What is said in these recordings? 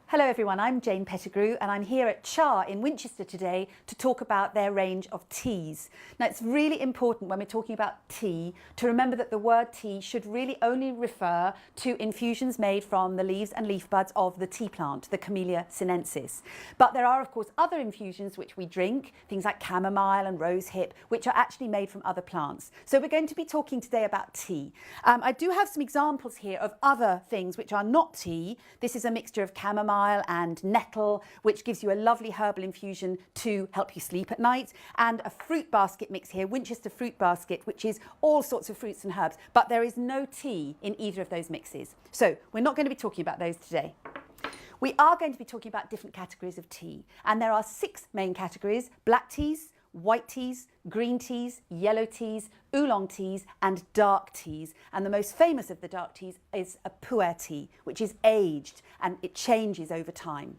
Hello everyone, I'm Jane Pettigrew and I'm here at Char in Winchester today to talk about their range of teas. Now it's really important when we're talking about tea to remember that the word tea should really only refer to infusions made from the leaves and leaf buds of the tea plant, the Carmellia Sinensis. But there are of course other infusions which we drink, things like chamomile and rosehip, which are actually made from other plants. So we're going to be talking today about tea. I do have some examples here of other things which are not tea. This is a mixture of chamomile and nettle, which gives you a lovely herbal infusion to help you sleep at night, and a fruit basket mix here, Winchester fruit basket, which is all sorts of fruits and herbs, but there is no tea in either of those mixes. So we're not going to be talking about those today. We are going to be talking about different categories of tea, and there are 6 main categories: black teas, white teas, green teas, yellow teas, oolong teas and dark teas. And the most famous of the dark teas is a Puerh tea, which is aged and it changes over time.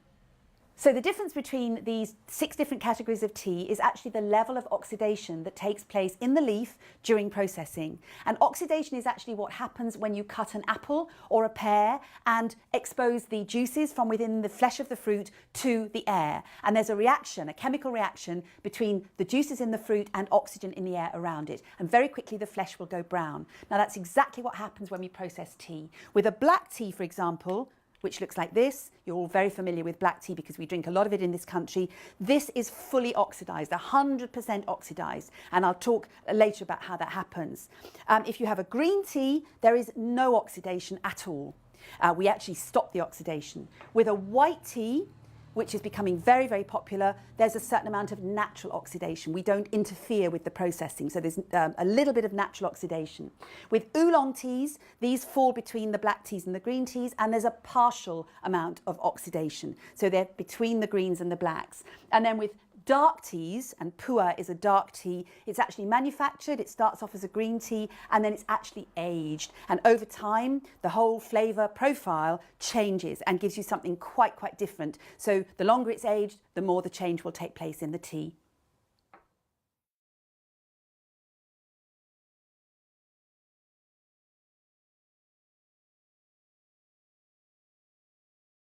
So the difference between these 6 different categories of tea is actually the level of oxidation that takes place in the leaf during processing. And oxidation is actually what happens when you cut an apple or a pear and expose the juices from within the flesh of the fruit to the air. And there's a reaction, a chemical reaction between the juices in the fruit and oxygen in the air around it. And very quickly the flesh will go brown. Now that's exactly what happens when we process tea. With a black tea, for example, which looks like this. You're all very familiar with black tea because we drink a lot of it in this country. This is fully oxidized, 100% oxidized, and I'll talk later about how that happens. If you have a green tea, there is no oxidation at all. We actually stop the oxidation. With a white tea, which is becoming very, very popular, there's a certain amount of natural oxidation. We don't interfere with the processing, so there's a little bit of natural oxidation. With oolong teas, these fall between the black teas and the green teas, and there's a partial amount of oxidation. So they're between the greens and the blacks. And then with dark teas, and Puerh is a dark tea, it's actually manufactured, it starts off as a green tea, and then it's actually aged. And over time, the whole flavour profile changes and gives you something quite different. So the longer it's aged, the more the change will take place in the tea.